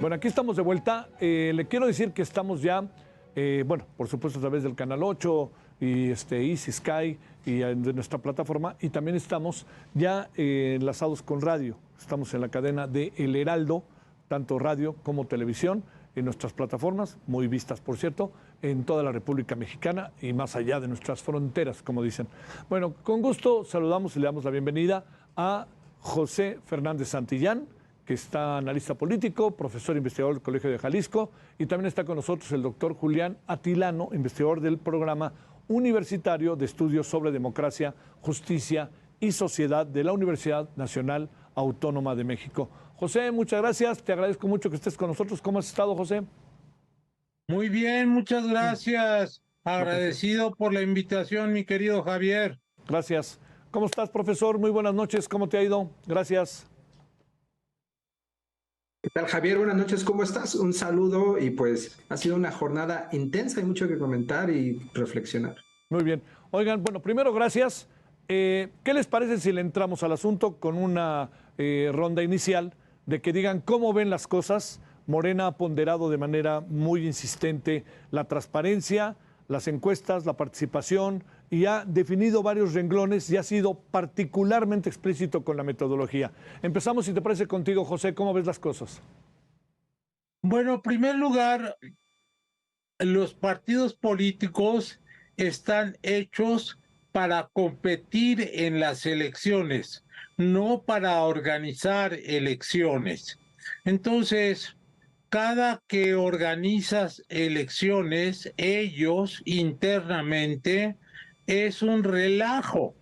Bueno, aquí estamos de vuelta. Le quiero decir que estamos ya, bueno, por supuesto a través del Canal 8 y Easy Sky y de nuestra plataforma, y también estamos ya enlazados con radio. Estamos en la cadena de El Heraldo, tanto radio como televisión, en nuestras plataformas, muy vistas, por cierto, en toda la República Mexicana y más allá de nuestras fronteras, como dicen. Bueno, con gusto saludamos y le damos la bienvenida a José Fernández Santillán, que está analista político, profesor investigador del Colegio de Jalisco, y también está con nosotros el doctor Julián Atilano, investigador del Programa Universitario de Estudios sobre Democracia, Justicia y Sociedad de la Universidad Nacional Autónoma de México. José, muchas gracias, te agradezco mucho que estés con nosotros. ¿Cómo has estado, José? Muy bien, muchas gracias. Agradecido por la invitación, mi querido Javier. Gracias. ¿Cómo estás, profesor? Muy buenas noches, ¿cómo te ha ido? Gracias. ¿Qué tal, Javier? Buenas noches, ¿cómo estás? Un saludo y pues ha sido una jornada intensa, hay mucho que comentar y reflexionar. Muy bien. Oigan, bueno, primero gracias. ¿Qué les parece si le entramos al asunto con una ronda inicial de que digan cómo ven las cosas? Morena ha ponderado de manera muy insistente la transparencia, las encuestas, la participación y ha definido varios renglones y ha sido particularmente explícito con la metodología. Empezamos, si te parece, contigo, José. ¿Cómo ves las cosas? Bueno, en primer lugar, los partidos políticos están hechos para competir en las elecciones, no para organizar elecciones. Entonces, cada que organizas elecciones, ellos internamente es un relajo,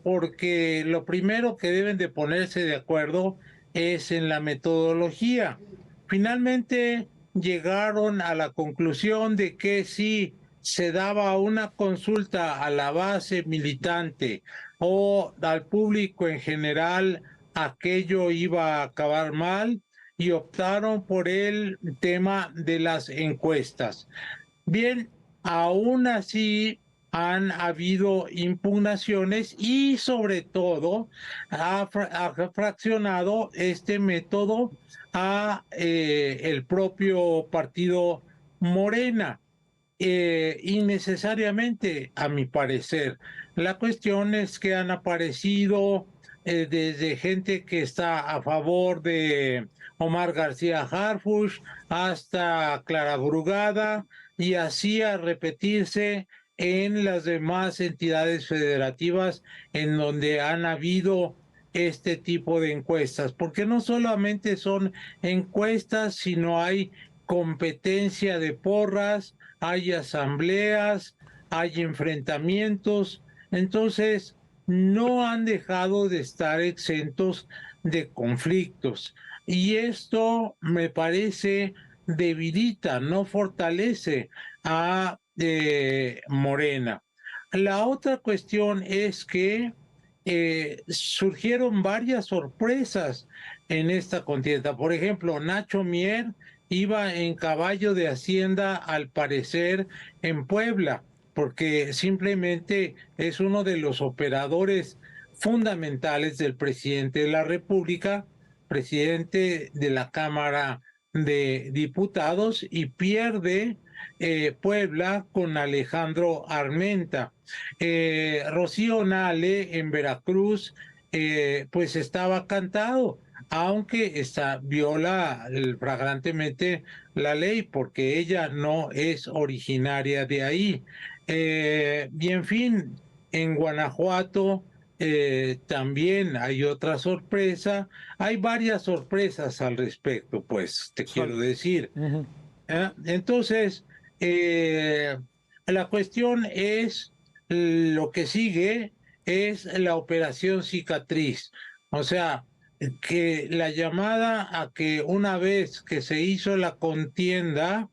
porque lo primero que deben de ponerse de acuerdo es en la metodología. Finalmente llegaron a la conclusión de que si se daba una consulta a la base militante o al público en general, aquello iba a acabar mal y optaron por el tema de las encuestas. Bien, aún así han habido impugnaciones y sobre todo ha fraccionado este método a el propio partido Morena. Innecesariamente, a mi parecer. La cuestión es que han aparecido desde gente que está a favor de Omar García Harfuch hasta Clara Brugada y así a repetirse en las demás entidades federativas en donde han habido este tipo de encuestas, porque no solamente son encuestas, sino hay competencia de porras, hay asambleas, hay enfrentamientos, entonces no han dejado de estar exentos de conflictos. Y esto me parece debilita, no fortalece a Morena. La otra cuestión es que surgieron varias sorpresas en esta contienda. Por ejemplo, Nacho Mier iba en caballo de Hacienda, al parecer, en Puebla, porque simplemente es uno de los operadores fundamentales del presidente de la República, presidente de la Cámara de Diputados, y pierde Puebla con Alejandro Armenta. Rocío Nale en Veracruz, pues estaba cantado, aunque viola flagrantemente la ley porque ella no es originaria de ahí. Y en fin, en Guanajuato también hay otra sorpresa. Hay varias sorpresas al respecto, pues, te quiero decir. Entonces, la cuestión es, lo que sigue es la operación cicatriz. O sea, que la llamada a que una vez que se hizo la contienda,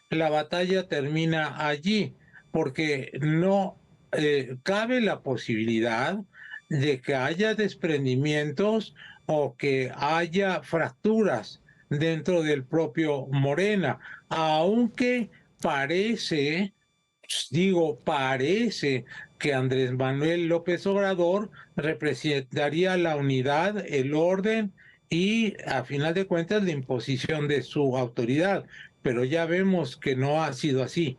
la batalla termina allí, porque no cabe la posibilidad de que haya desprendimientos o que haya fracturas dentro del propio Morena, aunque parece, parece que Andrés Manuel López Obrador representaría la unidad, el orden y a final de cuentas la imposición de su autoridad, pero ya vemos que no ha sido así.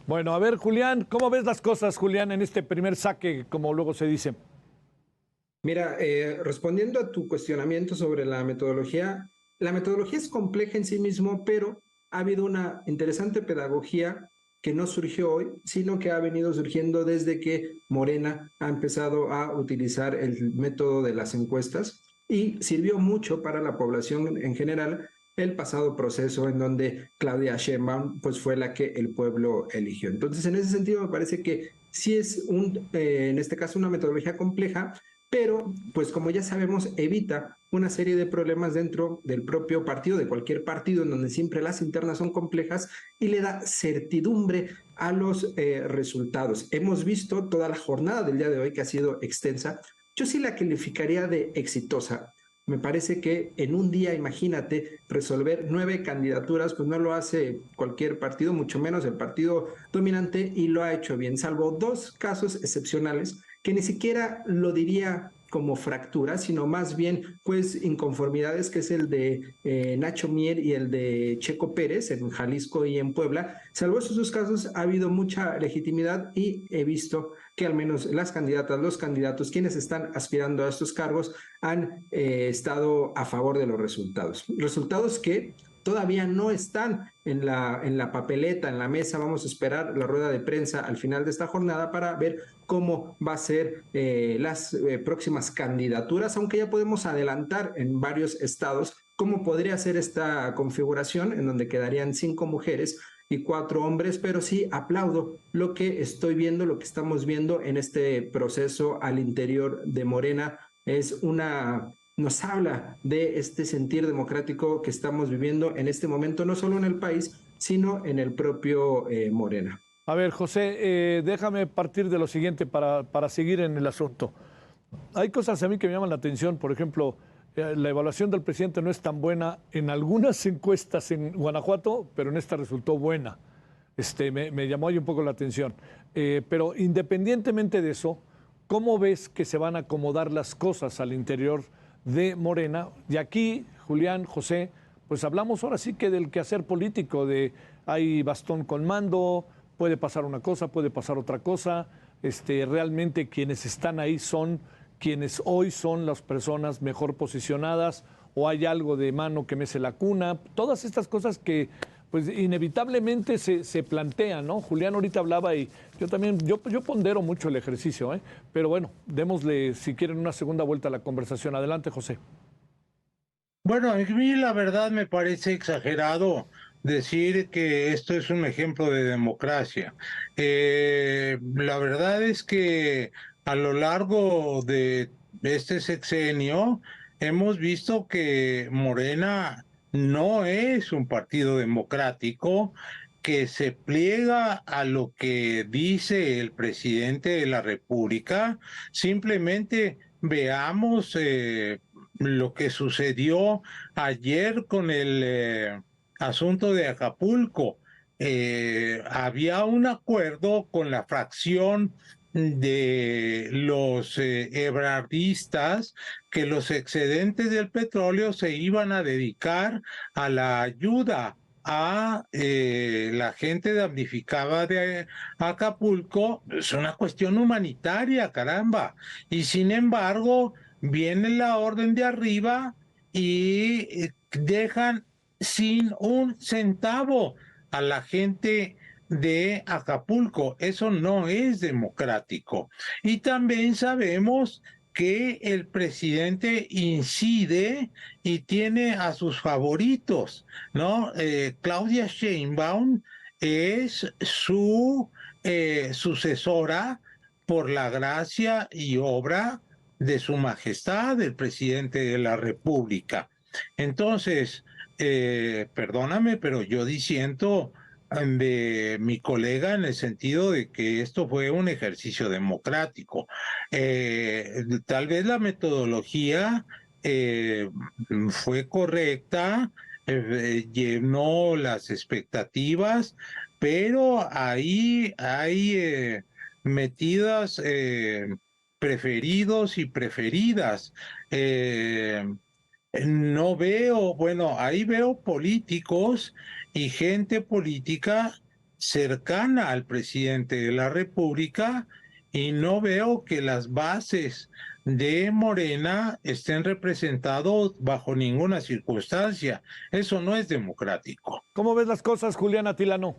Bueno, a ver, Julián, ¿cómo ves las cosas, Julián, en este primer saque, como luego se dice? Mira, respondiendo a tu cuestionamiento sobre la metodología es compleja en sí mismo, pero ha habido una interesante pedagogía que no surgió hoy, sino que ha venido surgiendo desde que Morena ha empezado a utilizar el método de las encuestas y sirvió mucho para la población en general el pasado proceso en donde Claudia Sheinbaum pues fue la que el pueblo eligió. Entonces, en ese sentido me parece que sí es en este caso una metodología compleja, pero pues como ya sabemos evita una serie de problemas dentro del propio partido, de cualquier partido en donde siempre las internas son complejas y le da certidumbre a los resultados. Hemos visto toda la jornada del día de hoy que ha sido extensa. Yo sí la calificaría de exitosa. Me parece que en un día, imagínate, resolver 9 candidaturas, pues no lo hace cualquier partido, mucho menos el partido dominante, y lo ha hecho bien, salvo 2 casos excepcionales que ni siquiera lo diría como fractura, sino más bien pues inconformidades, que es el de Nacho Mier y el de Checo Pérez en Jalisco y en Puebla. Salvo esos 2 casos ha habido mucha legitimidad y he visto que al menos las candidatas, los candidatos, quienes están aspirando a estos cargos, han estado a favor de los resultados. Resultados que todavía no están en la papeleta, en la mesa. Vamos a esperar la rueda de prensa al final de esta jornada para ver cómo va a ser las próximas candidaturas, aunque ya podemos adelantar en varios estados cómo podría ser esta configuración, en donde quedarían 5 mujeres y 4 hombres, pero sí aplaudo lo que estoy viendo, lo que estamos viendo en este proceso al interior de Morena. Nos habla de este sentir democrático que estamos viviendo en este momento, no solo en el país, sino en el propio Morena. A ver, José, déjame partir de lo siguiente para seguir en el asunto. Hay cosas a mí que me llaman la atención, por ejemplo, la evaluación del presidente no es tan buena en algunas encuestas en Guanajuato, pero en esta resultó buena. Me llamó ahí un poco la atención. Pero independientemente de eso, ¿cómo ves que se van a acomodar las cosas al interior de Morena? Y aquí, Julián, José, pues hablamos ahora sí que del quehacer político, de hay bastón con mando, puede pasar una cosa, puede pasar otra cosa. Realmente quienes están ahí son quienes hoy son las personas mejor posicionadas, o hay algo de mano que mece la cuna, todas estas cosas que pues inevitablemente se plantean, ¿no? Julián ahorita hablaba y yo también, yo pondero mucho el ejercicio, ¿eh? Pero bueno, démosle, si quieren, una segunda vuelta a la conversación. Adelante, José. Bueno, a mí la verdad me parece exagerado decir que esto es un ejemplo de democracia. La verdad es que a lo largo de este sexenio hemos visto que Morena no es un partido democrático que se pliega a lo que dice el presidente de la República. Simplemente veamos lo que sucedió ayer con el asunto de Acapulco. Había un acuerdo con la fracción de los ebrardistas que los excedentes del petróleo se iban a dedicar a la ayuda a la gente damnificada de Acapulco. Es una cuestión humanitaria, caramba. Y sin embargo, viene la orden de arriba y dejan sin un centavo a la gente de Acapulco. Eso no es democrático. Y también sabemos que el presidente incide y tiene a sus favoritos, ¿no? Claudia Sheinbaum es su sucesora por la gracia y obra de su majestad, el presidente de la República. Entonces, perdóname, pero yo disiento de mi colega en el sentido de que esto fue un ejercicio democrático. Tal vez la metodología fue correcta, llenó las expectativas, pero ahí hay metidas preferidos y preferidas. No veo, bueno, ahí veo políticos y gente política cercana al presidente de la República y no veo que las bases de Morena estén representados bajo ninguna circunstancia. Eso no es democrático. ¿Cómo ves las cosas, Julián Atilano?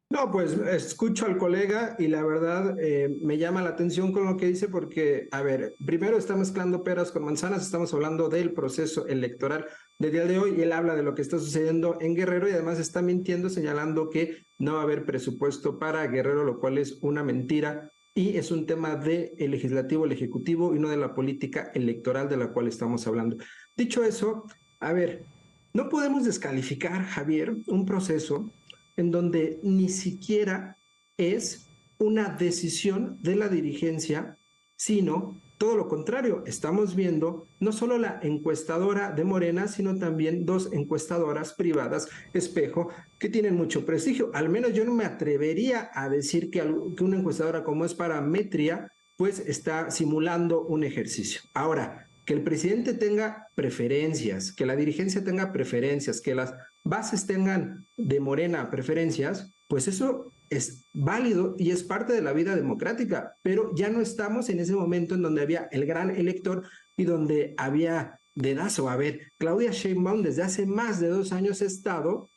No, pues escucho al colega y la verdad me llama la atención con lo que dice porque, a ver, primero está mezclando peras con manzanas, estamos hablando del proceso electoral del día de hoy y él habla de lo que está sucediendo en Guerrero y además está mintiendo señalando que no va a haber presupuesto para Guerrero, lo cual es una mentira y es un tema de el legislativo, el ejecutivo y no de la política electoral de la cual estamos hablando. Dicho eso, a ver, no podemos descalificar, Javier, un proceso en donde ni siquiera es una decisión de la dirigencia, sino todo lo contrario. Estamos viendo no solo la encuestadora de Morena, sino también dos encuestadoras privadas, Espejo, que tienen mucho prestigio. Al menos yo no me atrevería a decir que una encuestadora como es Parametría, pues está simulando un ejercicio. Ahora, que el presidente tenga preferencias, que la dirigencia tenga preferencias, que las bases tengan de Morena preferencias, pues eso es válido y es parte de la vida democrática, pero ya no estamos en ese momento en donde había el gran elector y donde había dedazo. A ver, Claudia Sheinbaum desde hace más de 2 años ha estado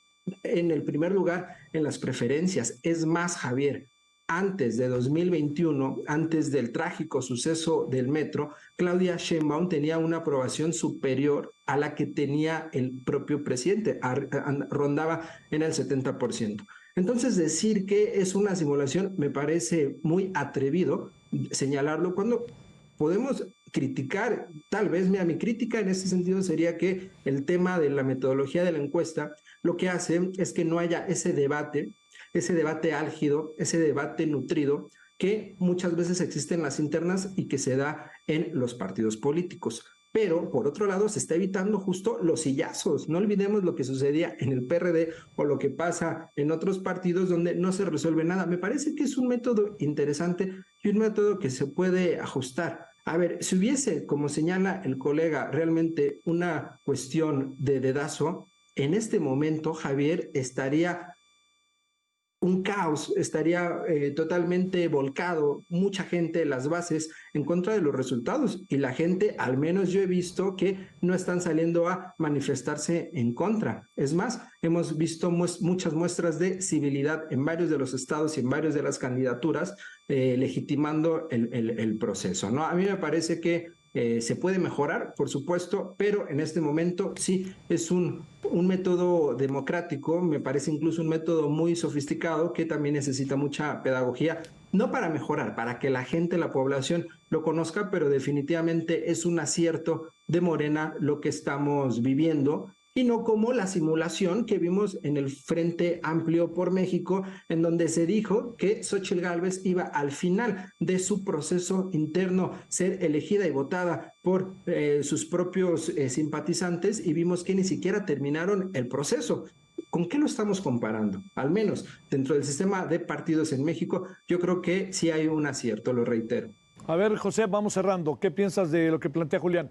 en el primer lugar en las preferencias. Es más, Javier, antes de 2021, antes del trágico suceso del metro, Claudia Sheinbaum tenía una aprobación superior a la que tenía el propio presidente, rondaba en el 70%. Entonces, decir que es una simulación me parece muy atrevido señalarlo cuando podemos criticar, tal vez mi crítica en este sentido sería que el tema de la metodología de la encuesta lo que hace es que no haya ese debate álgido, ese debate nutrido que muchas veces existe en las internas y que se da en los partidos políticos. Pero, por otro lado, se está evitando justo los sillazos. No olvidemos lo que sucedía en el PRD o lo que pasa en otros partidos donde no se resuelve nada. Me parece que es un método interesante y un método que se puede ajustar. A ver, si hubiese, como señala el colega, realmente una cuestión de dedazo, en este momento Javier estaría un caos, estaría totalmente volcado, mucha gente, las bases en contra de los resultados y la gente, al menos yo he visto que no están saliendo a manifestarse en contra. Es más, hemos visto muchas muestras de civilidad en varios de los estados y en varias de las candidaturas legitimando el proceso, ¿no? A mí me parece que se puede mejorar, por supuesto, pero en este momento sí es un método democrático, me parece incluso un método muy sofisticado que también necesita mucha pedagogía, no para mejorar, para que la gente, la población lo conozca, pero definitivamente es un acierto de Morena lo que estamos viviendo y no como la simulación que vimos en el Frente Amplio por México, en donde se dijo que Xóchitl Gálvez iba al final de su proceso interno ser elegida y votada por sus propios simpatizantes y vimos que ni siquiera terminaron el proceso. ¿Con qué lo estamos comparando? Al menos dentro del sistema de partidos en México, yo creo que sí hay un acierto, lo reitero. A ver, José, vamos cerrando. ¿Qué piensas de lo que plantea Julián?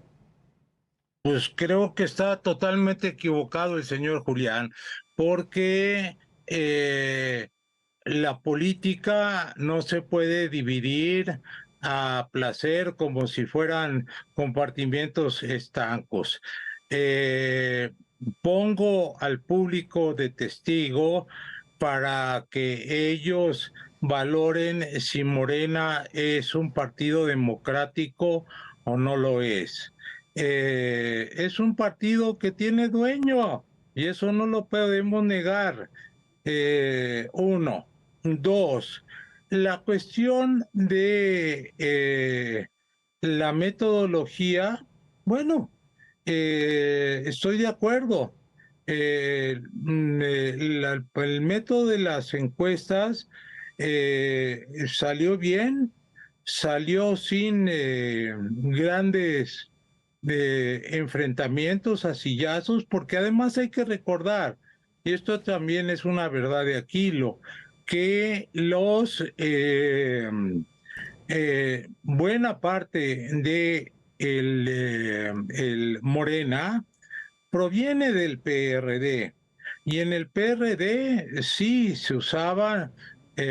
Pues creo que está totalmente equivocado el señor Julián, porque la política no se puede dividir a placer como si fueran compartimientos estancos. Pongo al público de testigo para que ellos valoren si Morena es un partido democrático o no lo es. Es un partido que tiene dueño y eso no lo podemos negar. Uno. Dos, la cuestión de la metodología, bueno, estoy de acuerdo. El método de las encuestas salió bien, salió sin grandes enfrentamientos a sillazos, porque además hay que recordar, y esto también es una verdad de Aquilo, que buena parte de el Morena proviene del PRD. Y en el PRD sí se usaba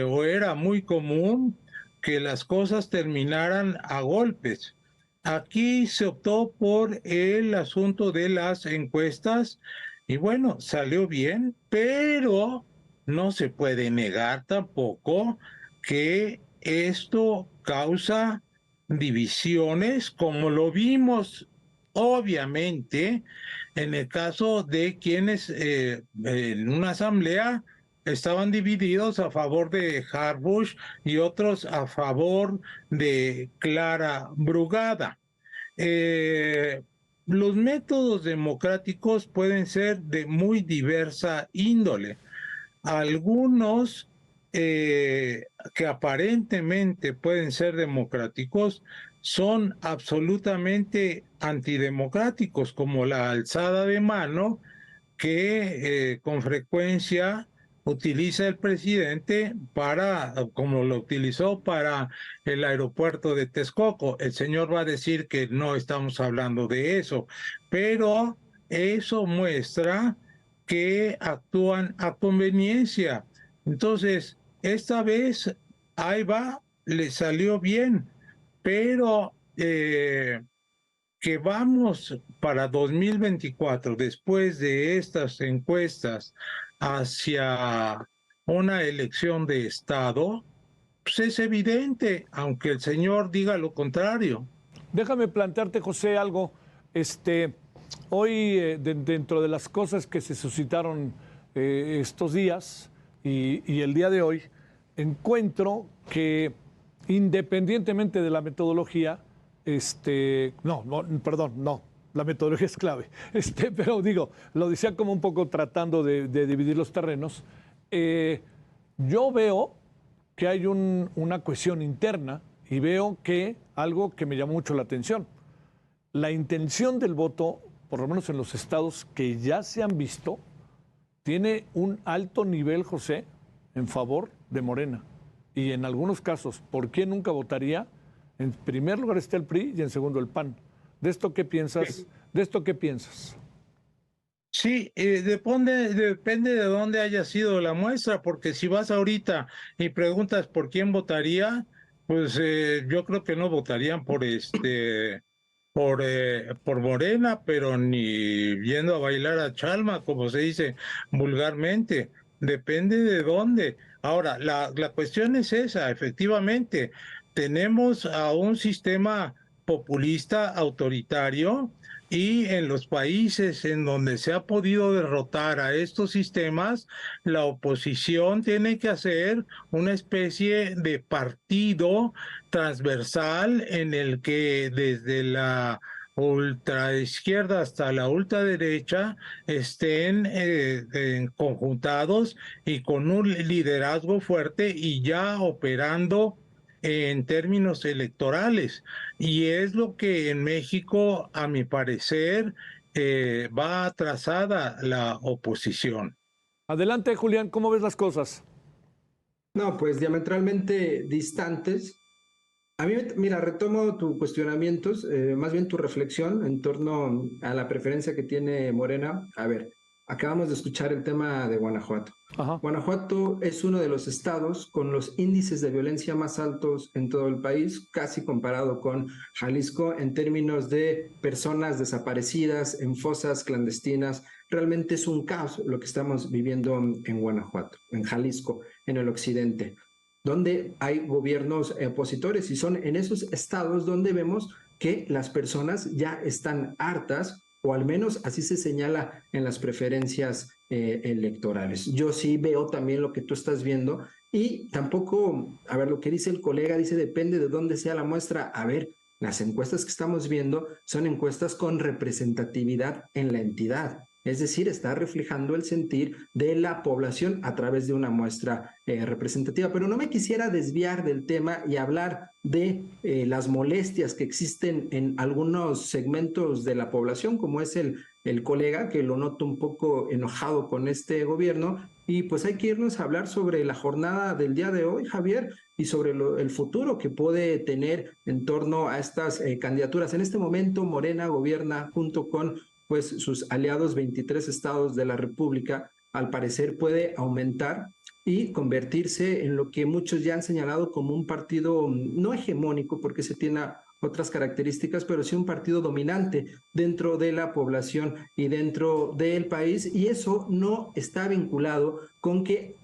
o era muy común que las cosas terminaran a golpes. Aquí se optó por el asunto de las encuestas y bueno, salió bien, pero no se puede negar tampoco que esto causa divisiones, como lo vimos obviamente en el caso de quienes en una asamblea estaban divididos a favor de Harbush y otros a favor de Clara Brugada. Eh, los métodos democráticos pueden ser de muy diversa índole. Algunos que aparentemente pueden ser democráticos son absolutamente antidemocráticos, como la alzada de mano que con frecuencia utiliza el presidente para, como lo utilizó para el aeropuerto de Texcoco. El señor va a decir que no estamos hablando de eso, pero eso muestra que actúan a conveniencia. Entonces, esta vez, ahí va, le salió bien, pero que vamos para 2024, después de estas encuestas, hacia una elección de Estado, pues es evidente, aunque el señor diga lo contrario. Déjame plantearte, José, algo. Hoy, dentro de las cosas que se suscitaron estos días y el día de hoy, encuentro que independientemente de la metodología, no, la metodología es clave, pero digo, lo decía como un poco tratando de dividir los terrenos. Yo veo que hay una cohesión interna y veo que algo que me llamó mucho la atención, la intención del voto, por lo menos en los estados que ya se han visto, tiene un alto nivel, José, en favor de Morena. Y en algunos casos, ¿por qué nunca votaría? En primer lugar está el PRI y en segundo el PAN. ¿De esto qué piensas? Sí. ¿De esto qué piensas? Sí, depende de dónde haya sido la muestra, porque si vas ahorita y preguntas por quién votaría, pues yo creo que no votarían por Morena, pero ni viendo a bailar a Chalma, como se dice vulgarmente. Depende de dónde. Ahora, la cuestión es esa, efectivamente, tenemos a un sistema populista autoritario y en los países en donde se ha podido derrotar a estos sistemas, la oposición tiene que hacer una especie de partido transversal en el que desde la ultraizquierda hasta la ultraderecha estén conjuntados y con un liderazgo fuerte y ya operando en términos electorales. Y es lo que en México, a mi parecer, va atrasada la oposición. Adelante, Julián, ¿cómo ves las cosas? No, pues diametralmente distantes. A mí, mira, retomo tu cuestionamientos, más bien tu reflexión en torno a la preferencia que tiene Morena. A ver, acabamos de escuchar el tema de Guanajuato. Ajá. Guanajuato es uno de los estados con los índices de violencia más altos en todo el país, casi comparado con Jalisco en términos de personas desaparecidas en fosas clandestinas. Realmente es un caos lo que estamos viviendo en Guanajuato, en Jalisco, en el occidente, donde hay gobiernos opositores y son en esos estados donde vemos que las personas ya están hartas, o al menos así se señala en las preferencias electorales. Yo sí veo también lo que tú estás viendo y tampoco, a ver, lo que dice el colega, dice depende de dónde sea la muestra. A ver, las encuestas que estamos viendo son encuestas con representatividad en la entidad. Es decir, está reflejando el sentir de la población a través de una muestra representativa. Pero no me quisiera desviar del tema y hablar de las molestias que existen en algunos segmentos de la población, como es el el colega, que lo noto un poco enojado con este gobierno. Y pues hay que irnos a hablar sobre la jornada del día de hoy, Javier, y sobre el futuro que puede tener en torno a estas candidaturas. En este momento, Morena gobierna junto con pues, sus aliados 23 estados de la República. Al parecer puede aumentar y convertirse en lo que muchos ya han señalado como un partido no hegemónico, porque se tiene otras características, pero sí un partido dominante dentro de la población y dentro del país, y eso no está vinculado con que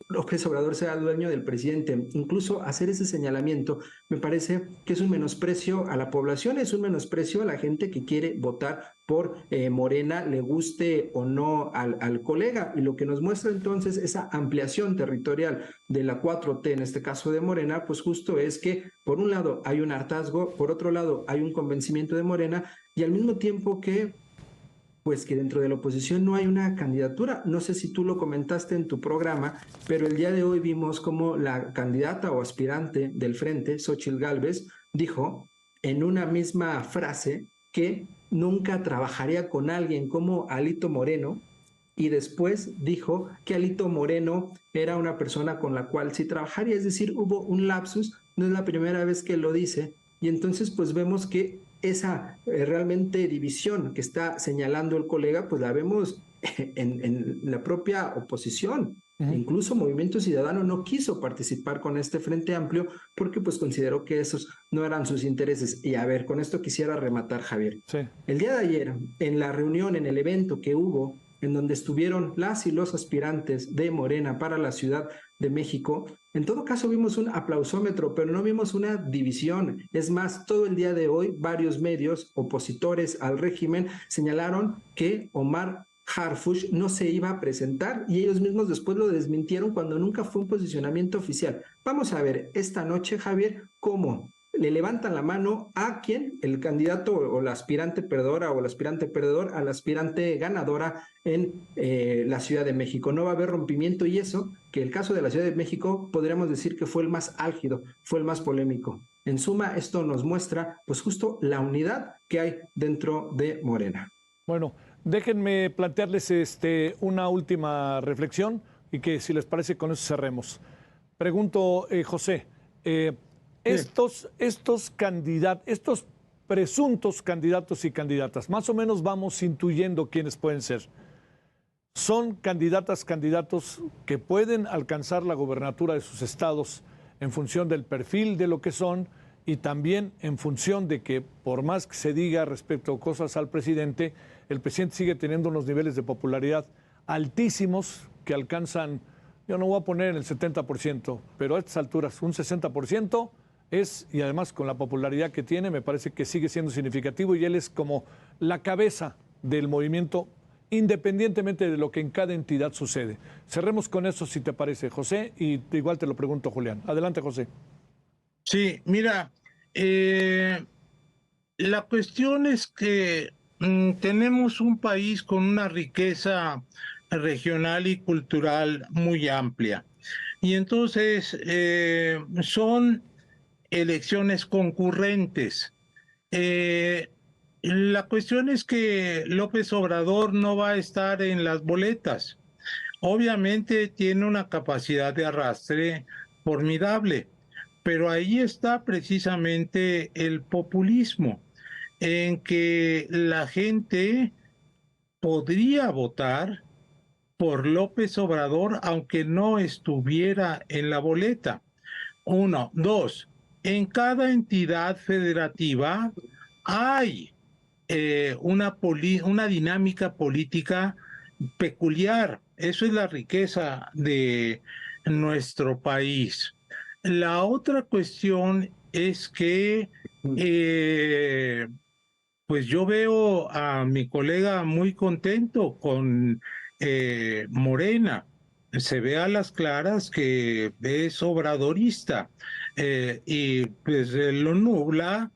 López Obrador sea dueño del presidente. Incluso hacer ese señalamiento me parece que es un menosprecio a la población, es un menosprecio a la gente que quiere votar por Morena, le guste o no al colega. Y lo que nos muestra entonces esa ampliación territorial de la 4T, en este caso de Morena, pues justo es que por un lado hay un hartazgo, por otro lado hay un convencimiento de Morena, y al mismo tiempo que pues que dentro de la oposición no hay una candidatura. No sé si tú lo comentaste en tu programa, pero el día de hoy vimos como la candidata o aspirante del Frente, Xóchitl Gálvez, dijo en una misma frase que nunca trabajaría con alguien como Alito Moreno, y después dijo que Alito Moreno era una persona con la cual sí trabajaría, es decir, hubo un lapsus, no es la primera vez que lo dice, y entonces pues vemos que esa realmente división que está señalando el colega, pues la vemos en la propia oposición. Incluso Movimiento Ciudadano no quiso participar con este Frente Amplio porque pues consideró que esos no eran sus intereses. Y a ver, con esto quisiera rematar, Javier. Sí. El día de ayer, en la reunión, en el evento que hubo, en donde estuvieron las y los aspirantes de Morena para la Ciudad de México, en todo caso vimos un aplausómetro, pero no vimos una división. Es más, todo el día de hoy varios medios opositores al régimen señalaron que Omar Harfuch no se iba a presentar, y ellos mismos después lo desmintieron cuando nunca fue un posicionamiento oficial. Vamos a ver esta noche, Javier, cómo le levantan la mano a quien, el candidato o la aspirante perdedora o el aspirante perdedor a la aspirante ganadora en la Ciudad de México. No va a haber rompimiento, y eso, que el caso de la Ciudad de México podríamos decir que fue el más álgido, fue el más polémico. En suma, esto nos muestra pues justo la unidad que hay dentro de Morena. Bueno, déjenme plantearles una última reflexión y que si les parece con eso cerremos. Pregunto, José, estos presuntos candidatos y candidatas, más o menos vamos intuyendo quiénes pueden ser. ¿Son candidatos que pueden alcanzar la gobernatura de sus estados en función del perfil de lo que son y también en función de que, por más que se diga respecto a cosas al presidente, el presidente sigue teniendo unos niveles de popularidad altísimos que alcanzan, yo no voy a poner en el 70%, pero a estas alturas un 60% es, y además con la popularidad que tiene, me parece que sigue siendo significativo, y él es como la cabeza del movimiento, independientemente de lo que en cada entidad sucede. Cerremos con eso, si te parece, José, y igual te lo pregunto, Julián. Adelante, José. Sí, mira, la cuestión es que tenemos un país con una riqueza regional y cultural muy amplia. Y entonces son elecciones concurrentes. La cuestión es que López Obrador no va a estar en las boletas. Obviamente tiene una capacidad de arrastre formidable, pero ahí está precisamente el populismo, en que la gente podría votar por López Obrador aunque no estuviera en la boleta. Uno. Dos, en cada entidad federativa hay una dinámica política peculiar. Eso es la riqueza de nuestro país. La otra cuestión es que pues yo veo a mi colega muy contento con Morena. Se ve a las claras que es obradorista y pues lo nubla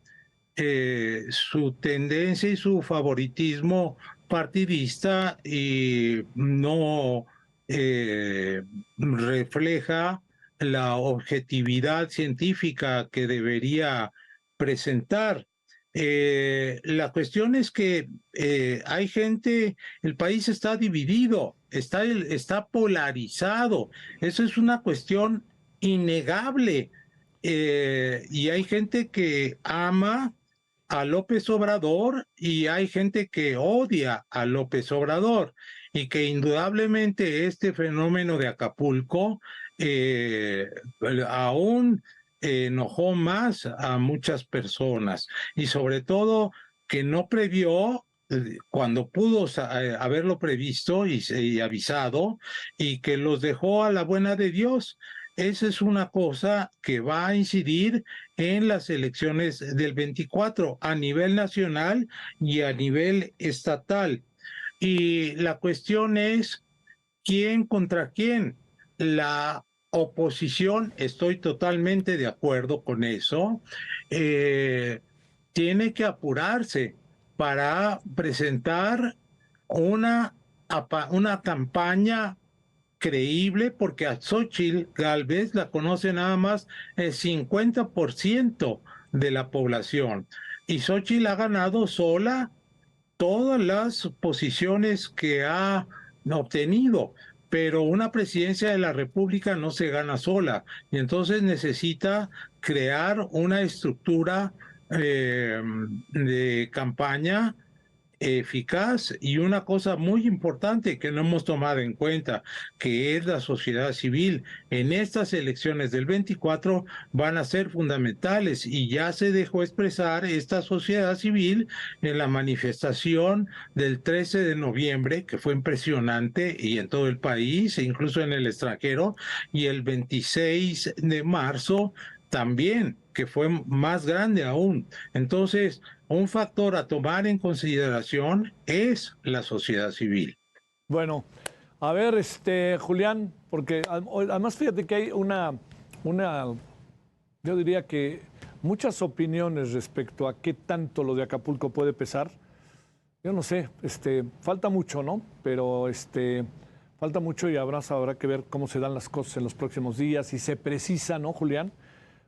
su tendencia y su favoritismo partidista, y no refleja la objetividad científica que debería presentar. La cuestión es que hay gente, el país está dividido, está polarizado. Eso es una cuestión innegable. Y hay gente que ama a López Obrador y hay gente que odia a López Obrador. Y que indudablemente este fenómeno de Acapulco aún enojó más a muchas personas y sobre todo que no previó cuando pudo haberlo previsto y avisado y que los dejó a la buena de Dios. Esa es una cosa que va a incidir en las elecciones del 24 a nivel nacional y a nivel estatal. Y la cuestión es quién contra quién. La oposición, estoy totalmente de acuerdo con eso, tiene que apurarse para presentar una, una campaña creíble, porque a Xóchitl Gálvez la conoce nada más el 50% de la población. Y Xóchitl ha ganado sola todas las posiciones que ha obtenido, pero una presidencia de la República no se gana sola y entonces necesita crear una estructura de campaña eficaz y una cosa muy importante que no hemos tomado en cuenta, que es la sociedad civil. En estas elecciones del 24 van a ser fundamentales y ya se dejó expresar esta sociedad civil en la manifestación del 13 de noviembre, que fue impresionante y en todo el país e incluso en el extranjero, y el 26 de marzo también, que fue más grande aún. Entonces, un factor a tomar en consideración es la sociedad civil. Bueno, a ver, Julián, porque además fíjate que hay yo diría que muchas opiniones respecto a qué tanto lo de Acapulco puede pesar. Yo no sé, falta mucho, ¿no? Pero falta mucho y habrá que ver cómo se dan las cosas en los próximos días y se precisa, ¿no, Julián?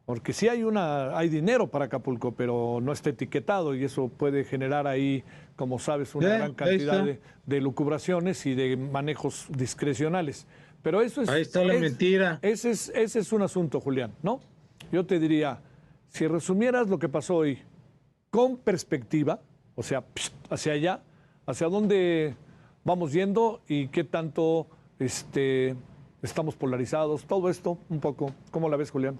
Porque sí hay dinero para Acapulco, pero no está etiquetado y eso puede generar ahí, como sabes, una gran cantidad de lucubraciones y de manejos discrecionales. Pero eso es... Ahí está la mentira. Ese es un asunto, Julián, ¿no? Yo te diría, si resumieras lo que pasó hoy con perspectiva, o sea, hacia allá, hacia dónde vamos yendo y qué tanto estamos polarizados, todo esto un poco. ¿Cómo la ves, Julián?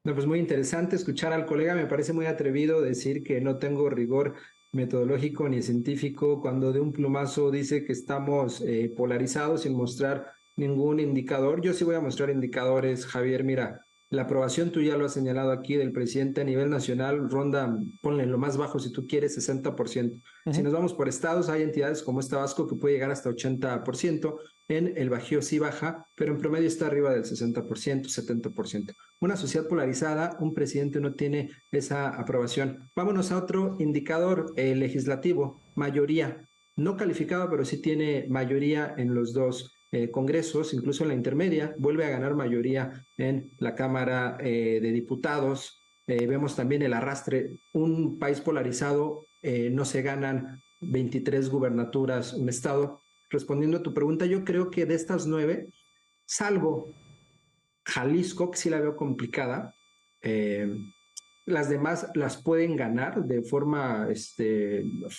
No, pues muy interesante escuchar al colega. Me parece muy atrevido decir que no tengo rigor metodológico ni científico cuando de un plumazo dice que estamos polarizados sin mostrar ningún indicador. Yo sí voy a mostrar indicadores, Javier. Mira, la aprobación, tú ya lo has señalado aquí, del presidente a nivel nacional ronda, ponle en lo más bajo si tú quieres, 60%. Si nos vamos por estados, hay entidades como Tabasco que puede llegar hasta 80%. En el Bajío sí baja, pero en promedio está arriba del 60%, 70%. Una sociedad polarizada, un presidente no tiene esa aprobación. Vámonos a otro indicador legislativo, mayoría. No calificado, pero sí tiene mayoría en los dos congresos, incluso en la intermedia. Vuelve a ganar mayoría en la Cámara de Diputados. Vemos también el arrastre. Un país polarizado, no se ganan 23 gubernaturas, un estado. Respondiendo a tu pregunta, yo creo que de estas 9, salvo Jalisco, que sí la veo complicada, las demás las pueden ganar de forma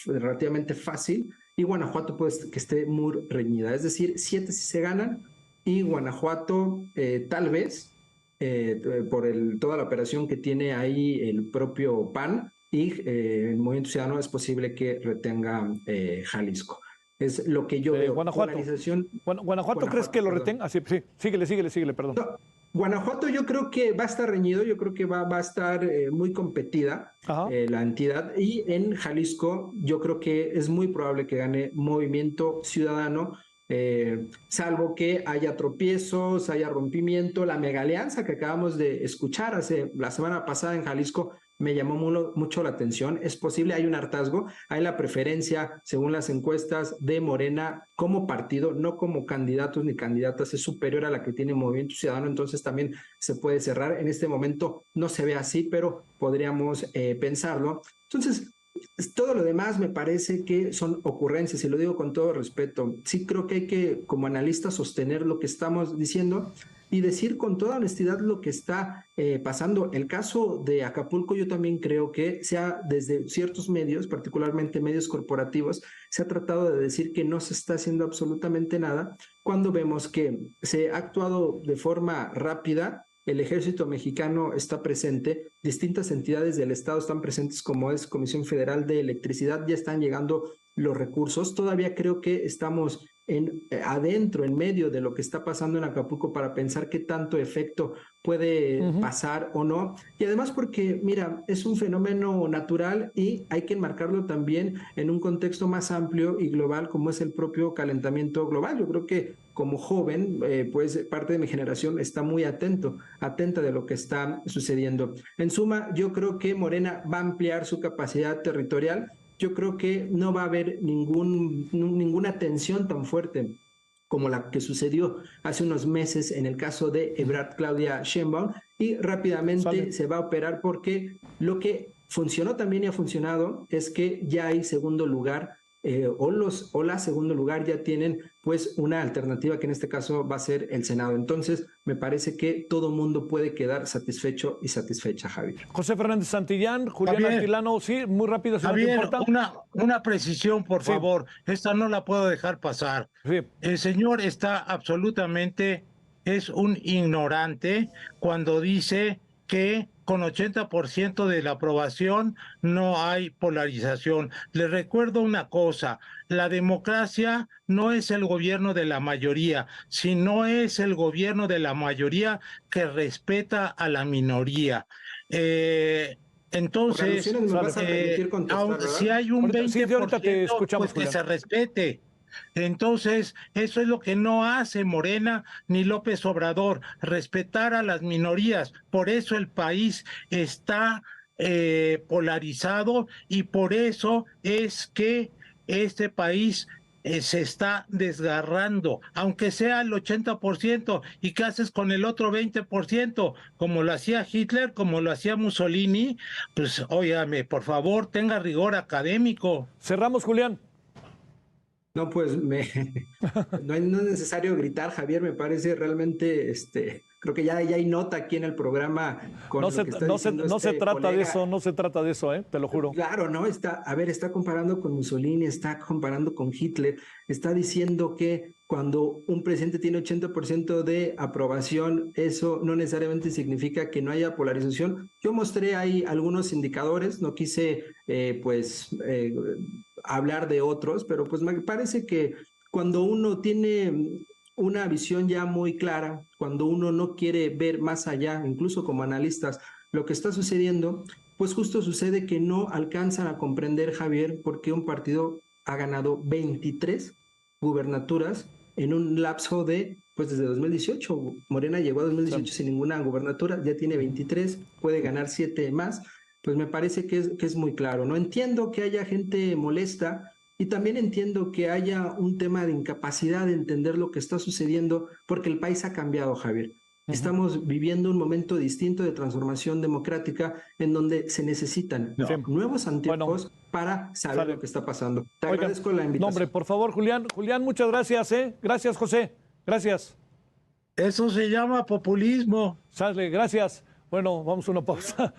relativamente fácil, y Guanajuato puede que esté muy reñida. Es decir, 7 sí se ganan, y Guanajuato tal vez, por toda la operación que tiene ahí el propio PAN y el Movimiento Ciudadano, es posible que retenga Jalisco. Es lo que yo veo. Guanajuato. Guanajuato, ¿crees que lo retenga? Ah, sí, síguele, perdón. No, Guanajuato yo creo que va a estar reñido, yo creo que va a estar muy competida la entidad, y en Jalisco yo creo que es muy probable que gane Movimiento Ciudadano, salvo que haya tropiezos, haya rompimiento. La mega alianza que acabamos de escuchar la semana pasada en Jalisco me llamó mucho la atención. Es posible, hay un hartazgo, hay la preferencia, según las encuestas, de Morena como partido, no como candidatos ni candidatas, es superior a la que tiene Movimiento Ciudadano, entonces también se puede cerrar. En este momento no se ve así, pero podríamos pensarlo. Entonces, todo lo demás me parece que son ocurrencias, y lo digo con todo respeto. Sí creo que hay que, como analistas, sostener lo que estamos diciendo y decir con toda honestidad lo que está pasando. El caso de Acapulco, yo también creo que desde ciertos medios, particularmente medios corporativos, se ha tratado de decir que no se está haciendo absolutamente nada, cuando vemos que se ha actuado de forma rápida. El ejército mexicano está presente, distintas entidades del Estado están presentes, como es Comisión Federal de Electricidad, ya están llegando los recursos. Todavía creo que estamos adentro, en medio de lo que está pasando en Acapulco, para pensar qué tanto efecto puede pasar o no. Y además porque, mira, es un fenómeno natural y hay que enmarcarlo también en un contexto más amplio y global, como es el propio calentamiento global. Yo creo que como joven, pues parte de mi generación está muy atenta de lo que está sucediendo. En suma, yo creo que Morena va a ampliar su capacidad territorial. Yo creo que no va a haber ninguna tensión tan fuerte como la que sucedió hace unos meses en el caso de Ebrard Claudia Sheinbaum, y rápidamente se va a operar, porque lo que funcionó también y ha funcionado es que ya hay segundo lugar, o la segundo lugar ya tienen pues una alternativa, que en este caso va a ser el Senado. Entonces me parece que todo mundo puede quedar satisfecho y satisfecha, Javier. José Fernández Santillán, Julián Altilano, sí, muy rápido, si Javier, no te importa. Una precisión, por favor. Esta no la puedo dejar pasar. Sí. El señor es un ignorante cuando dice que con 80% de la aprobación no hay polarización. Le recuerdo una cosa: la democracia no es el gobierno de la mayoría, sino es el gobierno de la mayoría que respeta a la minoría. Entonces, si hay un 20%, pues que se respete. Entonces, eso es lo que no hace Morena ni López Obrador, respetar a las minorías. Por eso el país está polarizado, y por eso es que este país se está desgarrando, aunque sea el 80%. ¿Y qué haces con el otro 20%? Como lo hacía Hitler, como lo hacía Mussolini. Pues óigame, por favor, tenga rigor académico. Cerramos, Julián. No, pues no es necesario gritar, Javier. Me parece realmente, creo que ya hay nota aquí en el programa con lo que está diciendo no se trata colega. de eso, no se trata de eso, te lo juro. Claro, ¿no? Está comparando con Mussolini, está comparando con Hitler, está diciendo que cuando un presidente tiene 80% de aprobación, eso no necesariamente significa que no haya polarización. Yo mostré ahí algunos indicadores, no quise hablar de otros, pero pues me parece que cuando uno tiene una visión ya muy clara, cuando uno no quiere ver más allá, incluso como analistas, lo que está sucediendo, pues justo sucede que no alcanzan a comprender, Javier, por qué un partido ha ganado 23 gubernaturas en un lapso de, pues desde 2018. Morena llegó a 2018 sin ninguna gubernatura, ya tiene 23, puede ganar 7 más. Pues me parece que es muy claro, ¿no? Entiendo que haya gente molesta, y también entiendo que haya un tema de incapacidad de entender lo que está sucediendo, porque el país ha cambiado, Javier. Estamos viviendo un momento distinto de transformación democrática, en donde se necesitan nuevos anteojos para saber lo que está pasando. Te agradezco la invitación. Hombre, por favor, Julián. Julián, muchas gracias, Gracias, José. Gracias. Eso se llama populismo. Sale, gracias. Bueno, vamos a una pausa.